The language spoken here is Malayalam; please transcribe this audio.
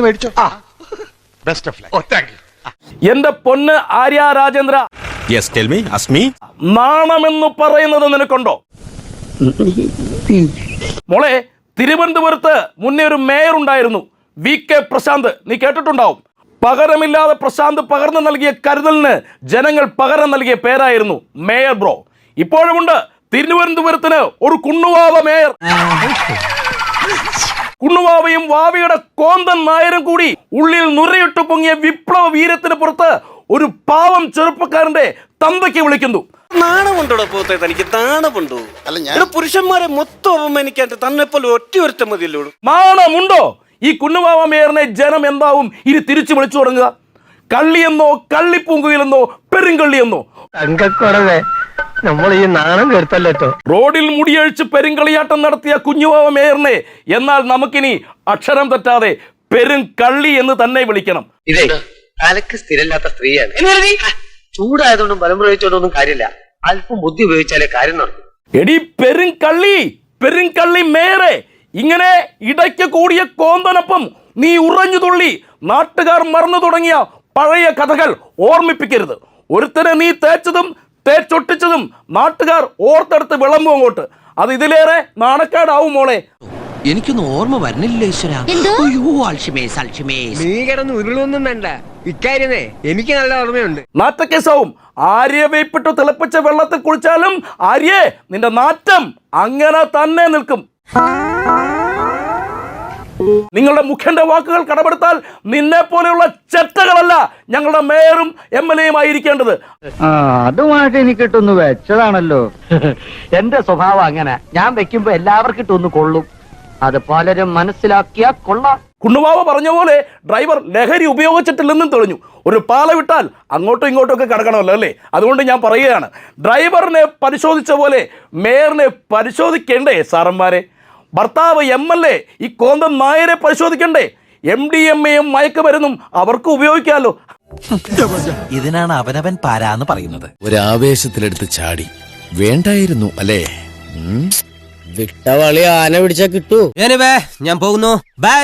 മേടിച്ചോ. Best of luck. എന്റെ പൊന്ന് ആര്യ രാജേന്ദ്ര, നാണമെന്ന് പറയുന്നത് നിനക്കുണ്ടോ? മോളെ, തിരുവനന്തപുരത്ത് മുന്നേ ഒരു മേയർ ഉണ്ടായിരുന്നു, VK പ്രശാന്ത്. നീ കേട്ടിട്ടുണ്ടാവും. പകരമില്ലാതെ പ്രശാന്ത് പകർന്നു നൽകിയ കരുതലിന് ജനങ്ങൾ പകരം നൽകിയ പേരായിരുന്നു മേയർ ബ്രോ. ഇപ്പോഴുമുണ്ട് തിരുവനന്തപുരത്തിന് ഒരു കുണ്ണുവാവ മേയർ. കുണ്ണുവാവയും വാവയുടെ കോന്തൻ നായരും കൂടി ഉള്ളിൽ നുരയിട്ട് പൊങ്ങിയ വിപ്ലവ വീരത്തിന് പുറത്ത് ഒരു പാവം ചെറുപ്പക്കാരന്റെ തന്തയ്ക്ക് വിളിക്കുന്നു. നാണമുണ്ടോ പോത്തെ? തനിക്ക് നാണമുണ്ടോ? പുരുഷന്മാരെ മൊത്തം അപമാനിക്കാണ്ട് തന്നെപ്പോലെ ഒറ്റ മതിയല്ലോ. നാണമുണ്ടോ? ഈ കുണ്ണുവാവ മേയറിനെ ജനം എന്താവും ഇനി തിരിച്ചു വിളിച്ചു തുടങ്ങുക? കള്ളിയെന്നോ, കള്ളിപ്പൂങ്കുയിലെന്നോ, പെരുങ്കള്ളിയെന്നോ? നമ്മൾ ഈ നാണം കേട്ടല്ലോ. റോഡിൽ മുടിയഴിച്ച് പെരുങ്കളിയാട്ടം നടത്തിയ കുഞ്ഞുവാവ മേയറിനെ എന്നാൽ നമുക്കിനി അക്ഷരം തെറ്റാതെ പെരുങ്കള്ളി എന്ന് തന്നെ വിളിക്കണം. ഇതേ തലക്ക് സ്ഥിരമില്ലാത്ത സ്ത്രീയാണ്. ചൂടായതുകൊണ്ടും ബലം പ്രയോഗിച്ചോണ്ടൊന്നും കാര്യമില്ല. അല്പം ബുദ്ധി ഉപയോഗിച്ചാലേ കാര്യം നടക്കും. എടി പെരുങ്കള്ളി മേയറെ, ഇങ്ങനെ ഇടയ്ക്ക് കൂടിയ കോന്തനൊപ്പം നീ ഉറഞ്ഞു തുള്ളി നാട്ടുകാർ മറന്നു തുടങ്ങിയ പഴയ കഥകൾ ഓർമ്മിപ്പിക്കരുത്. ഒരുത്തനെ നീ തേച്ചൊട്ടിച്ചതും നാട്ടുകാർ ഓർത്തെടുത്ത് വിളമ്പും അങ്ങോട്ട്. അത് ഇതിലേറെ നാണക്കേടാവും മോളെ. എനിക്കൊന്നും ഓർമ്മ വരുന്നില്ല ഈശ്വര. നീ കിടന്ന് ഉരുളൊന്നും വേണ്ട. ഇക്കാര്യമേ എനിക്ക് നല്ല ഓർമ്മയുണ്ട്. നാറ്റക്കേസാവും. ആര്യ വേപ്പിട്ട് തിളപ്പിച്ച വെള്ളത്തിൽ കുളിച്ചാലും ആര്യേ, നിന്റെ നാറ്റം അങ്ങനെ തന്നെ നിൽക്കും. നിങ്ങളുടെ മുഖ്യന്റെ വാക്കുകൾ കടമെടുത്താൽ നിന്നെ പോലെയുള്ള ചെറ്റകളല്ല ഞങ്ങളുടെ മേയറും MLA-യും ആയിരിക്കേണ്ടത്. അതുമായിട്ട് എനിക്ക് ഇട്ടൊന്ന് വെച്ചതാണല്ലോ. എന്റെ സ്വഭാവം അങ്ങനെ, ഞാൻ വെക്കുമ്പോ എല്ലാവർക്കും ഇട്ടൊന്ന് കൊള്ളും. അത് പലരും മനസ്സിലാക്കിയാ കൊള്ളാം. കുണ്ണുവാവ പറഞ്ഞ പോലെ ഡ്രൈവർ ലഹരി ഉപയോഗിച്ചിട്ടില്ലെന്നും തെളിഞ്ഞു. ഒരു പാല വിട്ടാൽ അങ്ങോട്ടും ഇങ്ങോട്ടും ഒക്കെ കിടക്കണമല്ലോ അല്ലേ? അതുകൊണ്ട് ഞാൻ പറയുകയാണ്, ഡ്രൈവറിനെ പരിശോധിച്ച പോലെ മേയറിനെ പരിശോധിക്കേണ്ടേ സാറന്മാരെ? ഭർത്താവ് MLA ഈ കോന്തം നായരെ പരിശോധിക്കണ്ടേ? MDMA-യും മയക്കുമരുന്നും അവർക്ക് ഉപയോഗിക്കാമല്ലോ. ഇതിനാണ് അവനവൻ പാരാന്ന് പറയുന്നത്. ഒരാവേശത്തിലെടുത്ത് ചാടി വേണ്ടായിരുന്നു അല്ലേ? വിട്ടവളി ആന പിടിച്ചാ കിട്ടൂ. ഞാൻ പോകുന്നു. ബൈ.